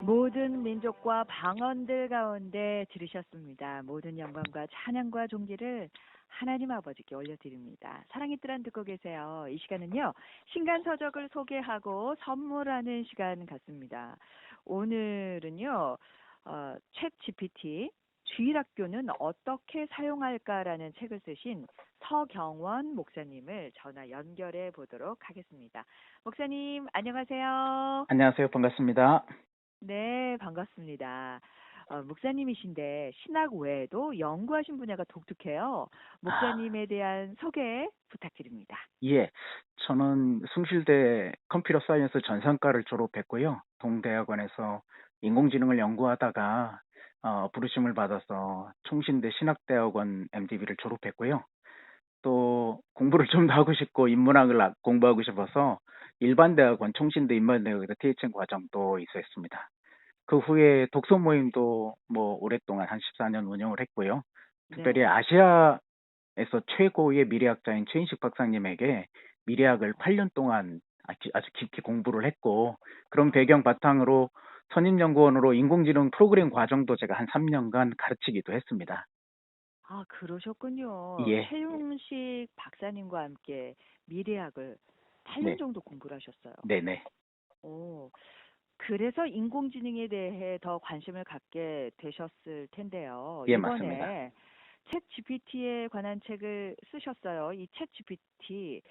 모든 민족과 방언들 가운데 들으셨습니다. 모든 영광과 찬양과 존귀를 하나님 아버지께 올려드립니다. 사랑의 뜰안 듣고 계세요. 이 시간은요, 신간서적을 소개하고 선물하는 시간 같습니다. 오늘은요, 챗 GPT 주일학교는 어떻게 사용할까라는 책을 쓰신 서경원 목사님을 전화 연결해 보도록 하겠습니다. 목사님, 안녕하세요. 안녕하세요. 반갑습니다. 네, 반갑습니다. 목사님이신데 신학 외에도 연구하신 분야가 독특해요. 아, 목사님에 대한 소개 부탁드립니다. 예. 저는 숭실대 컴퓨터 사이언스 전산과를 졸업했고요. 동대학원에서 인공지능을 연구하다가 부르심을 받아서 총신대 신학대학원 MDB를 졸업했고요. 또 공부를 좀 더 하고 싶고 인문학을 공부하고 싶어서 일반대학원 총신대 인문대학에서 THM 과정도 있었습니다. 그 후에 독서 모임도 뭐 오랫동안 한 14년 운영을 했고요. 특별히 네. 아시아에서 최고의 미래학자인 최인식 박사님에게 미래학을 8년 동안 아주 깊이 공부를 했고, 그런 배경 바탕으로 선임연구원으로 인공지능 프로그램 과정도 제가 한 3년간 가르치기도 했습니다. 그러셨군요. 예, 최윤식 박사님과 함께 미래학을 8년 네, 정도 공부를 하셨어요. 네네. 오, 그래서 인공지능에 대해 더 관심을 갖게 되셨을 텐데요. 예, 맞습니다. 이번에 챗 GPT에 관한 책을 쓰셨어요. 이 챗 GPT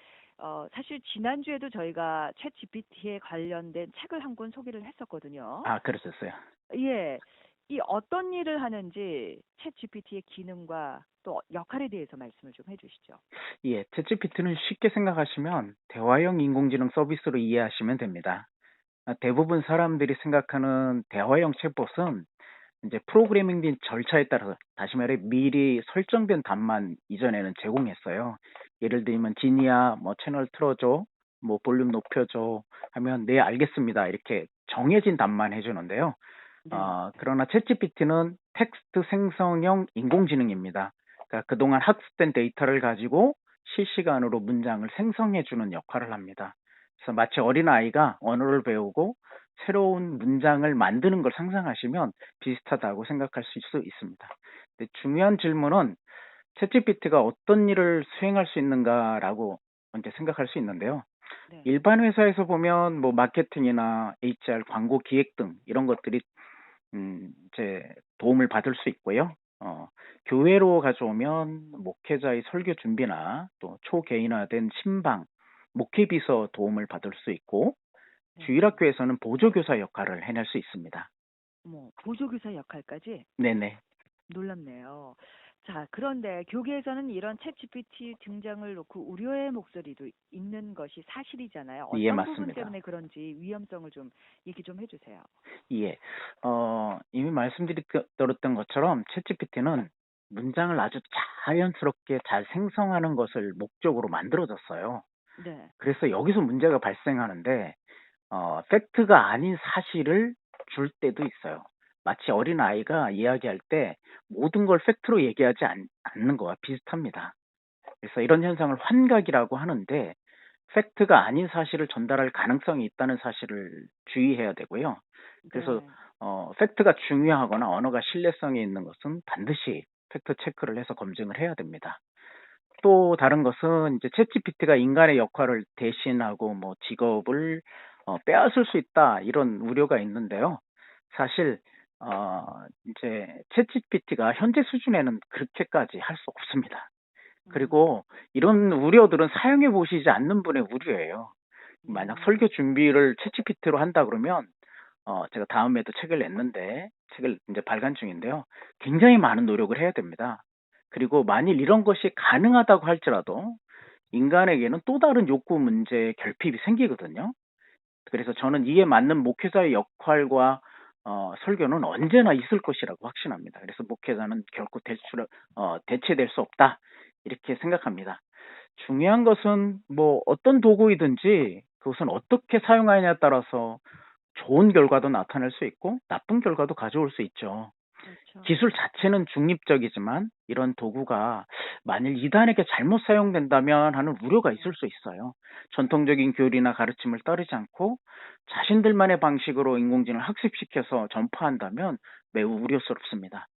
사실 지난주에도 저희가 챗 GPT에 관련된 책을 한 권 소개를 했었거든요. 아, 그러셨어요. 예. 이 어떤 일을 하는지 챗 GPT의 기능과 또 역할에 대해서 말씀을 좀 해주시죠. 예, 챗GPT는 쉽게 생각하시면 대화형 인공지능 서비스로 이해하시면 됩니다. 대부분 사람들이 생각하는 대화형 챗봇은 이제 프로그래밍된 절차에 따라서, 다시 말해 미리 설정된 답만 이전에는 제공했어요. 예를 들면 지니야 뭐 채널 틀어줘, 뭐 볼륨 높여줘 하면 네 알겠습니다 이렇게 정해진 답만 해주는데요. 네. 그러나 챗GPT는 텍스트 생성형 인공지능입니다. 그러니까 그동안 학습된 데이터를 가지고 실시간으로 문장을 생성해주는 역할을 합니다. 그래서 마치 어린아이가 언어를 배우고 새로운 문장을 만드는 걸 상상하시면 비슷하다고 생각할 수 있습니다. 근데 중요한 질문은 챗GPT가 어떤 일을 수행할 수 있는가라고 먼저 생각할 수 있는데요. 네. 일반 회사에서 보면 뭐 마케팅이나 HR, 광고 기획 등 이런 것들이 이제 도움을 받을 수 있고요. 교회로 가져오면 목회자의 설교 준비나 또 초개인화된 신방, 목회비서 도움을 받을 수 있고, 네. 주일학교에서는 보조교사 역할을 해낼 수 있습니다. 뭐 보조교사 역할까지 네네. 놀랍네요. 자, 그런데 교계에서는 이런 챗GPT 등장을 놓고 우려의 목소리도 있는 것이 사실이잖아요. 예, 어떤 부분 맞습니다. 때문에 그런지 위험성을 좀 얘기 좀 해주세요. 예. 이미 말씀드렸던 것처럼 챗GPT는 문장을 아주 자연스럽게 잘 생성하는 것을 목적으로 만들어졌어요. 네. 그래서 여기서 문제가 발생하는데, 팩트가 아닌 사실을 줄 때도 있어요. 마치 어린아이가 이야기할 때 모든 걸 팩트로 얘기하지 않는 거와 비슷합니다. 그래서 이런 현상을 환각이라고 하는데, 팩트가 아닌 사실을 전달할 가능성이 있다는 사실을 주의해야 되고요. 그래서 네. 팩트가 중요하거나 언어가 신뢰성이 있는 것은 반드시 팩트 체크를 해서 검증을 해야 됩니다. 또 다른 것은 이제 챗GPT가 인간의 역할을 대신하고 뭐 직업을 빼앗을 수 있다 이런 우려가 있는데요. 사실 이제 챗GPT가 현재 수준에는 그렇게까지 할 수 없습니다. 음. 그리고 이런 우려들은 사용해 보시지 않는 분의 우려예요. 만약 음. 설교 준비를 챗GPT로 한다 그러면 제가 다음에도 책을 냈는데 책을 이제 발간 중인데요. 굉장히 많은 노력을 해야 됩니다. 그리고 만일 이런 것이 가능하다고 할지라도 인간에게는 또 다른 욕구 문제 결핍이 생기거든요. 그래서 저는 이에 맞는 목회자의 역할과 설교는 언제나 있을 것이라고 확신합니다. 그래서 목회자는 결코 대체될 수 없다 이렇게 생각합니다. 중요한 것은 뭐 어떤 도구이든지 그것은 어떻게 사용하느냐에 따라서 좋은 결과도 나타낼 수 있고 나쁜 결과도 가져올 수 있죠. 그렇죠. 기술 자체는 중립적이지만 이런 도구가 만일 이단에게 잘못 사용된다면 하는 우려가 있을 네. 수 있어요. 전통적인 교리나 가르침을 따르지 않고 자신들만의 방식으로 인공지능을 학습시켜서 전파한다면 매우 우려스럽습니다.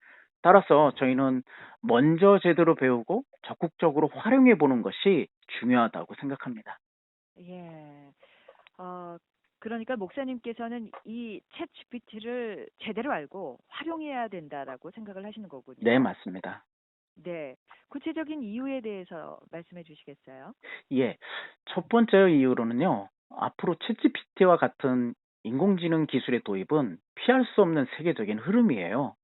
따라서 저희는 먼저 제대로 배우고 적극적으로 활용해 보는 것이 중요하다고 생각합니다. 예. 어, 그러니까 목사님께서는 이 챗 GPT를 제대로 알고 활용해야 된다라고 생각을 하시는 네, 거군요. 맞습니다. 네. 구체적인 이유에 대해서 말씀해 주시겠어요? 예. 첫 번째 이유로는요. 앞으로 챗GPT와 같은 인공지능 기술의 도입은 피할 수 없는 세계적인 흐름이에요.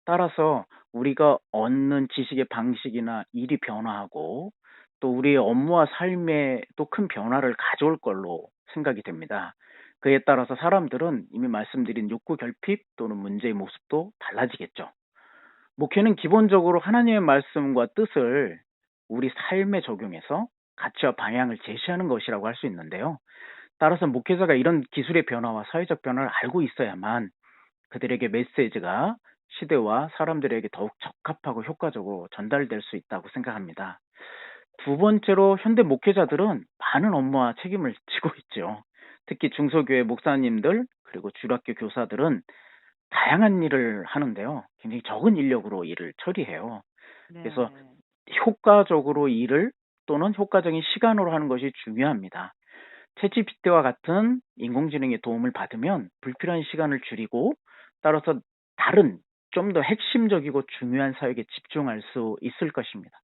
따라서 우리가 얻는 지식의 방식이나 일이 변화하고 또 우리의 업무와 삶에 또 큰 변화를 가져올 걸로 생각이 됩니다. 그에 따라서 사람들은 이미 말씀드린 욕구 결핍 또는 문제의 모습도 달라지겠죠. 목회는 기본적으로 하나님의 말씀과 뜻을 우리 삶에 적용해서 가치와 방향을 제시하는 것이라고 할 수 있는데요. 따라서 목회자가 이런 기술의 변화와 사회적 변화를 알고 있어야만 그들에게 메시지가 시대와 사람들에게 더욱 적합하고 효과적으로 전달될 수 있다고 생각합니다. 두 번째로 현대 목회자들은 많은 업무와 책임을 지고 있죠. 특히 중소교회 목사님들 그리고 주일학교 교사들은 다양한 일을 하는데요. 굉장히 적은 인력으로 일을 처리해요. 그래서 네. 효과적으로 일을 또는 효과적인 시간으로 하는 것이 중요합니다. 챗GPT와 같은 인공지능의 도움을 받으면 불필요한 시간을 줄이고 따라서 다른 좀 더 핵심적이고 중요한 사역에 집중할 수 있을 것입니다.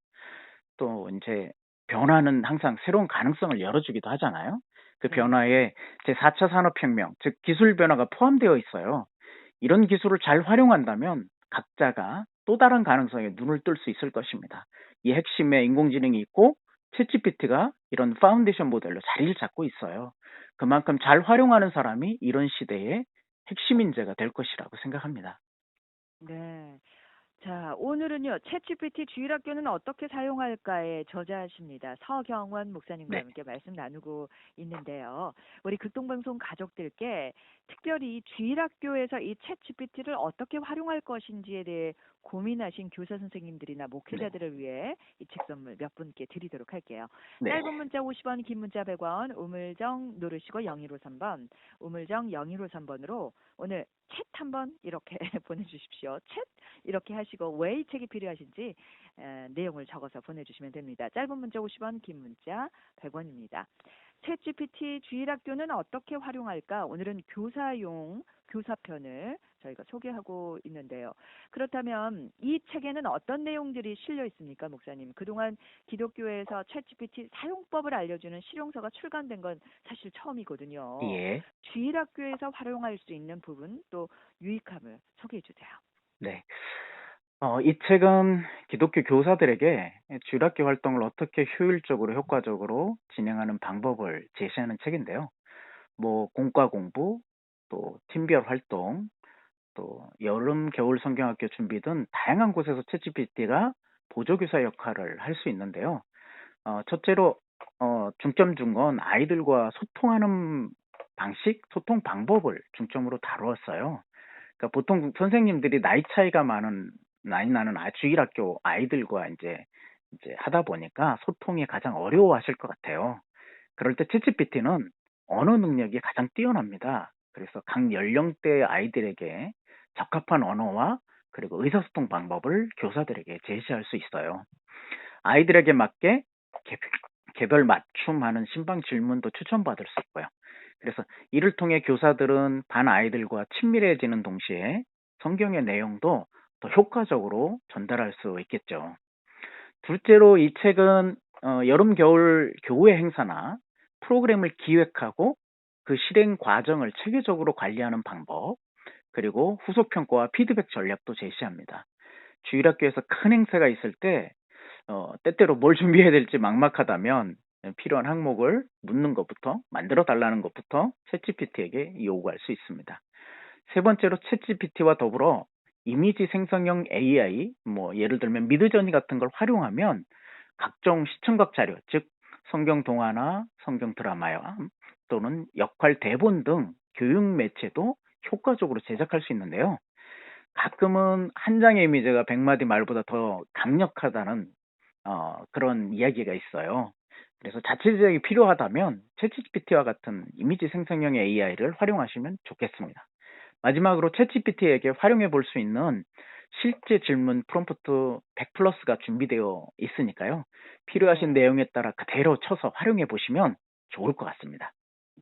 또 이제 변화는 항상 새로운 가능성을 열어주기도 하잖아요. 그 네. 변화에 제4차 산업혁명, 즉 기술 변화가 포함되어 있어요. 이런 기술을 잘 활용한다면 각자가 또 다른 가능성에 눈을 뜰 수 있을 것입니다. 이 핵심에 인공지능이 있고 챗GPT가 이런 파운데이션 모델로 자리를 잡고 있어요. 그만큼 잘 활용하는 사람이 이런 시대의 핵심 인재가 될 것이라고 생각합니다. 네. 자, 오늘은요, 챗GPT 주일학교는 어떻게 사용할까에 저자십니다. 서경원 목사님과 네, 함께 말씀 나누고 있는데요. 우리 극동방송 가족들께 특별히 주일학교에서 이 챗GPT를 어떻게 활용할 것인지에 대해 고민하신 교사 선생님들이나 네, 목회자들을 위해 이 책 선물 몇 분께 드리도록 할게요. 네, 짧은 문자 50원, 긴 문자 100원, 우물정 누르시고 0153번, 우물정 0153번으로 오늘 챗 한번 이렇게 보내주십시오. 챗 이렇게 하시고 왜 이 책이 필요하신지 내용을 적어서 보내주시면 됩니다. 짧은 문자 50원, 긴 문자 100원입니다. 챗GPT 주일학교는 어떻게 활용할까? 오늘은 교사용 교사편을 저희가 소개하고 있는데요. 그렇다면 이 책에는 어떤 내용들이 실려 있습니까, 목사님? 그동안 기독교에서 챗GPT 사용법을 알려주는 실용서가 출간된 건 사실 처음이거든요. 예, 주일학교에서 활용할 수 있는 부분 또 유익함을 소개해 주세요. 네. 이 책은 기독교 교사들에게 주일학교 활동을 어떻게 효율적으로 효과적으로 진행하는 방법을 제시하는 책인데요. 뭐 공과 공부, 또 팀별 활동, 또 여름, 겨울 성경학교 준비 등 다양한 곳에서 챗GPT가 보조교사 역할을 할 수 있는데요. 첫째로 중점 둔 건 아이들과 소통하는 방식, 소통 방법을 중점으로 다루었어요. 그러니까 보통 선생님들이 나이 나는 주일학교 아이들과 이제 하다 보니까 소통이 가장 어려워하실 것 같아요. 그럴 때 챗GPT는 언어 능력이 가장 뛰어납니다. 그래서 각 연령대 아이들에게 적합한 언어와 그리고 의사소통 방법을 교사들에게 제시할 수 있어요. 아이들에게 맞게 개별 맞춤하는 신방 질문도 추천받을 수 있고요. 그래서 이를 통해 교사들은 반 아이들과 친밀해지는 동시에 성경의 내용도 더 효과적으로 전달할 수 있겠죠. 둘째로 이 책은 여름, 겨울 교회 행사나 프로그램을 기획하고 그 실행 과정을 체계적으로 관리하는 방법, 그리고 후속 평가와 피드백 전략도 제시합니다. 주일학교에서 큰 행사가 있을 때 때때로 뭘 준비해야 될지 막막하다면 필요한 항목을 묻는 것부터 만들어 달라는 것부터 챗GPT에게 요구할 수 있습니다. 세 번째로 챗GPT와 더불어 이미지 생성형 AI, 뭐 예를 들면 미드저니 같은 걸 활용하면 각종 시청각 자료, 즉 성경 동화나 성경 드라마야 또는 역할 대본 등 교육 매체도 효과적으로 제작할 수 있는데요. 가끔은 한 장의 이미지가 100마디 말보다 더 강력하다는 그런 이야기가 있어요. 그래서 자체 제작이 필요하다면 챗GPT와 같은 이미지 생성형 AI를 활용하시면 좋겠습니다. 마지막으로 챗GPT에게 활용해 볼 수 있는 실제 질문 프롬프트 100 플러스가 준비되어 있으니까요. 필요하신 네. 내용에 따라 그대로 쳐서 활용해 보시면 좋을 것 같습니다.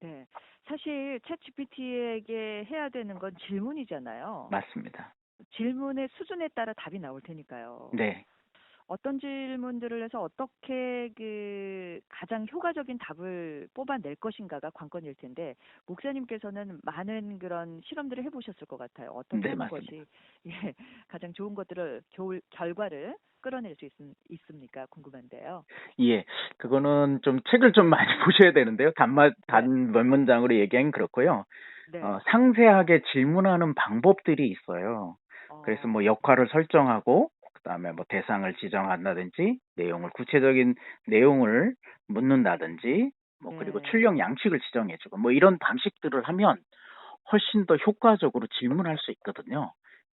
네. 사실 챗GPT에게 해야 되는 건 질문이잖아요. 맞습니다. 질문의 수준에 따라 답이 나올 테니까요. 네. 어떤 질문들을 해서 어떻게 그 가장 효과적인 답을 뽑아낼 것인가가 관건일 텐데 목사님께서는 많은 그런 실험들을 해보셨을 것 같아요. 어떻게 네, 하는 맞습니다. 것이 예, 가장 좋은 것들을 결과를 끌어낼 수 있습니까? 궁금한데요. 예. 그거는 좀 책을 좀 많이 보셔야 되는데요. 네, 단 몇 문장으로 얘기하긴 그렇고요. 네, 상세하게 질문하는 방법들이 있어요. 그래서 뭐 역할을 설정하고, 그다음에 뭐 대상을 지정한다든지, 구체적인 내용을 묻는다든지, 뭐 그리고 네, 출력 양식을 지정해주고, 뭐 이런 방식들을 하면 훨씬 더 효과적으로 질문할 수 있거든요.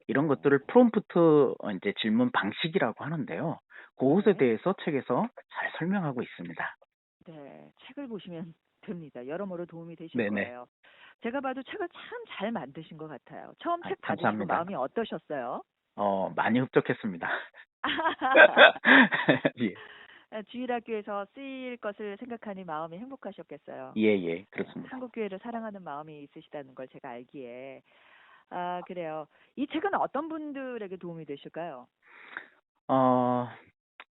이런 것들을 어, 프롬프트 이제 질문 방식이라고 하는데요. 그것에 네, 대해서 책에서 잘 설명하고 있습니다. 네. 책을 보시면 됩니다. 여러모로 도움이 되실 네네. 거예요. 제가 봐도 책을 참 잘 만드신 것 같아요. 처음 책 받으시고 감사합니다. 마음이 어떠셨어요? 많이 흡족했습니다. 예, 주일학교에서 쓰일 것을 생각하니 마음이 행복하셨겠어요. 예, 예, 그렇습니다. 한국 교회를 사랑하는 마음이 있으시다는 걸 제가 알기에. 아, 그래요. 이 책은 어떤 분들에게 도움이 되실까요? 어,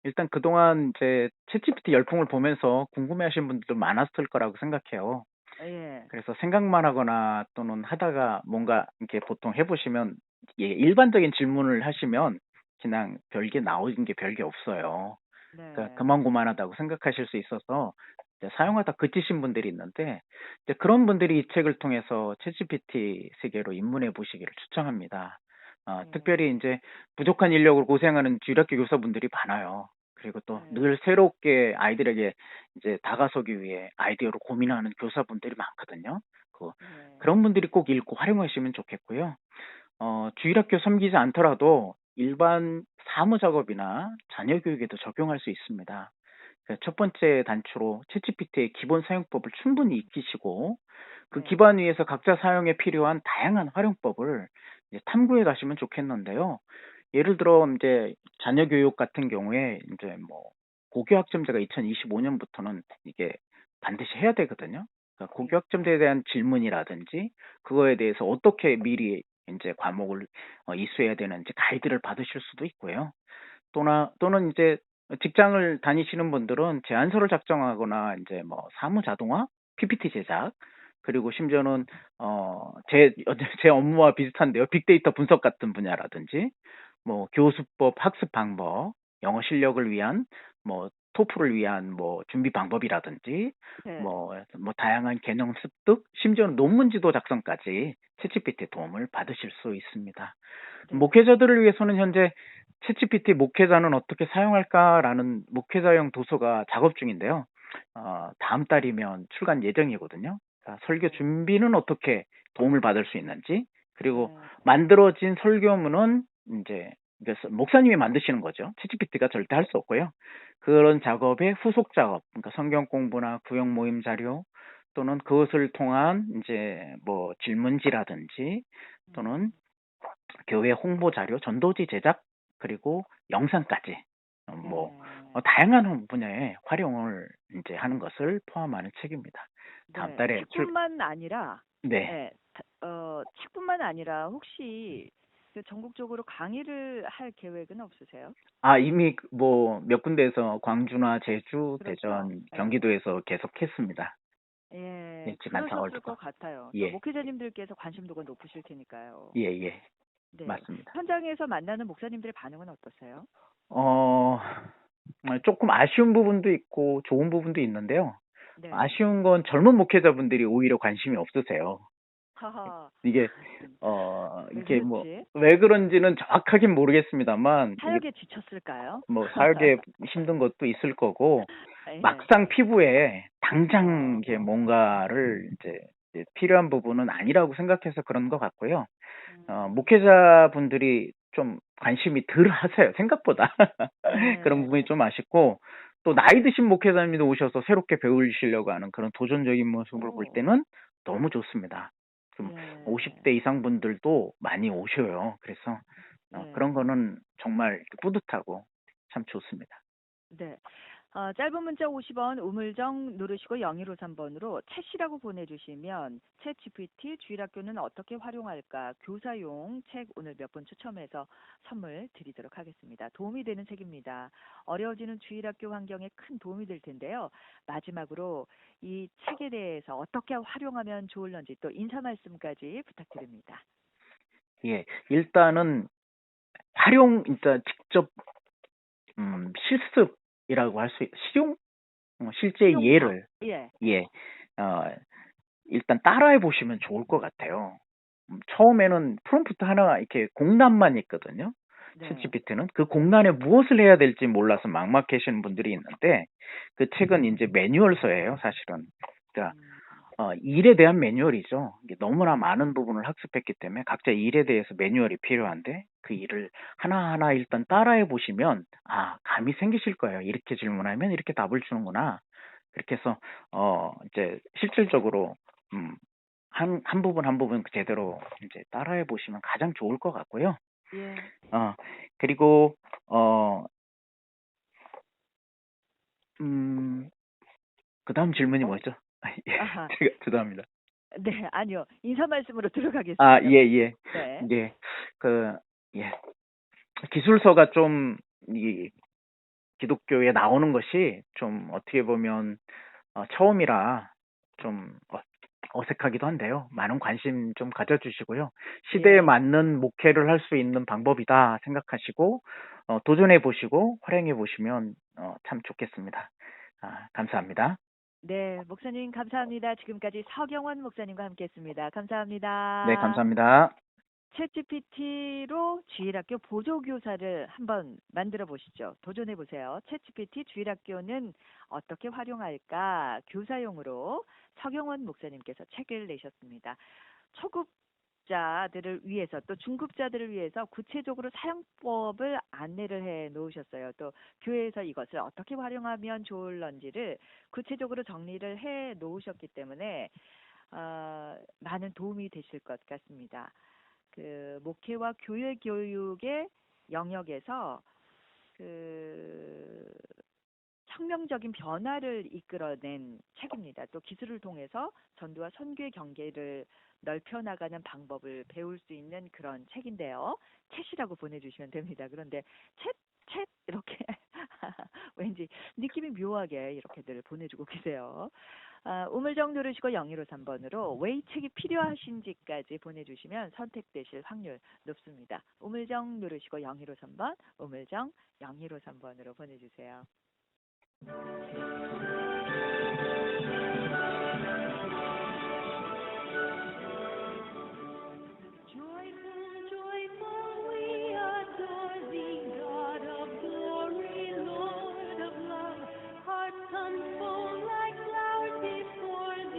일단 그동안 제 챗GPT 열풍을 보면서 궁금해하신 분들도 많았을 거라고 생각해요. 예, 그래서 생각만 하거나 또는 하다가 뭔가 이렇게 보통 해보시면 예, 일반적인 질문을 하시면 그냥 별게 나오는 게 별게 없어요. 그러니까 네, 그만고만하다고 생각하실 수 있어서 이제 사용하다 그치신 분들이 있는데 이제 그런 분들이 이 책을 통해서 챗GPT 세계로 입문해 보시기를 추천합니다. 예, 특별히 이제 부족한 인력으로 고생하는 주일학교 교사분들이 많아요. 그리고 또 네, 늘 새롭게 아이들에게 이제 다가서기 위해 아이디어로 고민하는 교사분들이 많거든요. 그, 예, 그런 분들이 꼭 읽고 활용하시면 좋겠고요. 주일학교 섬기지 않더라도 일반 사무 작업이나 자녀 교육에도 적용할 수 있습니다. 첫 번째 단추로 챗GPT의 기본 사용법을 충분히 익히시고 그 네, 기반 위에서 각자 사용에 필요한 다양한 활용법을 이제 탐구해 가시면 좋겠는데요. 예를 들어 이제 자녀 교육 같은 경우에 이제 뭐 고교학점제가 2025년부터는 이게 반드시 해야 되거든요. 그러니까 예, 고교학점제에 대한 질문이라든지 그거에 대해서 어떻게 미리 이제 과목을 이수해야 되는지 가이드를 받으실 수도 있고요. 또는 이제 직장을 다니시는 분들은 제안서를 작성하거나 이제 뭐 사무 자동화, PPT 제작, 그리고 심지어는 제 업무와 비슷한데요. 빅데이터 분석 같은 분야라든지 뭐 교수법, 학습 방법, 영어 실력을 위한 뭐 토플을 위한 뭐 준비 방법이라든지 네, 뭐 다양한 개념 습득, 심지어는 논문 지도 작성까지 챗GPT 도움을 받으실 수 있습니다. 네, 목회자들을 위해서는 현재 챗GPT 목회자는 어떻게 사용할까라는 목회자용 도서가 작업 중인데요. 다음 달이면 출간 예정이거든요. 설교 어, 준비는 어떻게 도움을 받을 수 있는지, 그리고 네, 만들어진 설교문은 이제 목사님이 만드시는 거죠. 챗GPT가 절대 할 수 없고요. 그런 작업의 후속 작업, 그러니까 성경 공부나 구역 모임 자료 또는 그것을 통한 이제 뭐 질문지라든지 또는 음, 교회 홍보 자료, 전도지 제작, 그리고 영상까지 다양한 분야에 활용을 이제 하는 것을 포함하는 책입니다. 다음 네. 달에 책뿐만 아니라, 네. 예, 책뿐만 아니라 혹시 그 전국적으로 강의를 할 계획은 없으세요? 이미 뭐 몇 군데에서 광주나 제주, 그렇죠. 대전, 예. 경기도에서 계속했습니다. 예, 예, 지난 4월 그러셨을 두고. 것 같아요. 또 예, 목회자님들께서 관심도가 높으실 테니까요. 예, 예, 네. 맞습니다. 현장에서 만나는 목사님들의 반응은 어떠세요? 어, 조금 아쉬운 부분도 있고 좋은 부분도 있는데요. 네. 아쉬운 건 젊은 목회자분들이 오히려 관심이 없으세요. 하하. 이게 왜 이게 뭐 그렇지? 왜 그런지는 정확하긴 모르겠습니다만 이게 사역에 지쳤을까요? 뭐 사역에 힘든 것도 있을 거고 예. 막상 피부에 당장 어, 이게 뭔가를 이제 필요한 부분은 아니라고 생각해서 그런 것 같고요. 음, 목회자분들이 좀 관심이 덜 하세요. 생각보다. 그런 네. 부분이 좀 아쉽고, 또 나이 드신 목회자님도 오셔서 새롭게 배우시려고 하는 그런 도전적인 모습을 볼 오, 때는 너무 좋습니다. 좀 예, 50대 이상 분들도 많이 오셔요. 그래서 그런 예. 거는 정말 뿌듯하고 참 좋습니다. 네. 짧은 문자 50원, 우물정 누르시고 0153번으로 챗이라고 보내주시면 챗 GPT 주일학교는 어떻게 활용할까 교사용 책 오늘 몇 분 추첨해서 선물 드리도록 하겠습니다. 도움이 되는 책입니다. 어려워지는 주일학교 환경에 큰 도움이 될 텐데요. 마지막으로 이 책에 대해서 어떻게 활용하면 좋을런지 또 인사 말씀까지 부탁드립니다. 예, 일단은 일단 직접 실습이라고 할 수, 실용, 실제 실용적, 예를, 예. 예, 어, 일단 따라해 보시면 좋을 것 같아요. 처음에는 프롬프트 하나 이렇게 공란만 있거든요. 네. 챗GPT는 그 공란에 무엇을 해야 될지 몰라서 막막해하시는 분들이 있는데 그 책은 이제 매뉴얼서예요, 사실은. 그러니까 음, 일에 대한 매뉴얼이죠. 이게 너무나 많은 부분을 학습했기 때문에 각자 일에 대해서 매뉴얼이 필요한데 그 일을 하나하나 일단 따라해 보시면 감이 생기실 거예요. 이렇게 질문하면 이렇게 답을 주는구나. 그렇게 해서 이제 실질적으로 음, 한 부분 한 부분 제대로 이제 따라해 보시면 가장 좋을 것 같고요. 예. 어, 그리고 어, 음, 그다음 질문이 어? 뭐죠? 예, 아하. 제가 죄송합니다. 네, 아니요. 인사 말씀으로 들어가겠습니다. 예, 예. 네. 예. 그, 예. 기술서가 좀, 이, 기독교에 나오는 것이 좀 어떻게 보면, 처음이라 좀 어색하기도 한데요. 많은 관심 좀 가져주시고요. 시대에 예. 맞는 목회를 할 수 있는 방법이다 생각하시고, 도전해 보시고, 활용해 보시면, 참 좋겠습니다. 감사합니다. 네, 목사님 감사합니다. 지금까지 서경원 목사님과 함께했습니다. 네, 감사합니다. 감사합니다. 챗GPT로 주일학교 보조교사를 한번 만들어 보시죠. 도전해 보세요. 챗GPT 주일학교는 어떻게 활용할까? 교사용으로 서경원 목사님께서 책을 내셨습니다. 초급자들을 위해서 또 중급자들을 위해서 구체적으로 사용법을 안내를 해 놓으셨어요. 또 교회에서 이것을 어떻게 활용하면 좋을런지를 구체적으로 정리를 해 놓으셨기 때문에 많은 도움이 되실 것 같습니다. 그 목회와 교회 교육의 영역에서 그 혁명적인 변화를 이끌어낸 책입니다. 또 기술을 통해서 전도와 선교의 경계를 넓혀 나가는 방법을 배울 수 있는 그런 책인데요. 챗이라고 보내주시면 됩니다. 그런데 챗 이렇게 왠지 느낌이 묘하게 이렇게들 보내주고 계세요. 우물정 누르시고 0153번으로 왜 이 책이 필요하신지까지 보내주시면 선택되실 확률 높습니다. 우물정 누르시고 0153번, 우물정 0153번으로 보내주세요.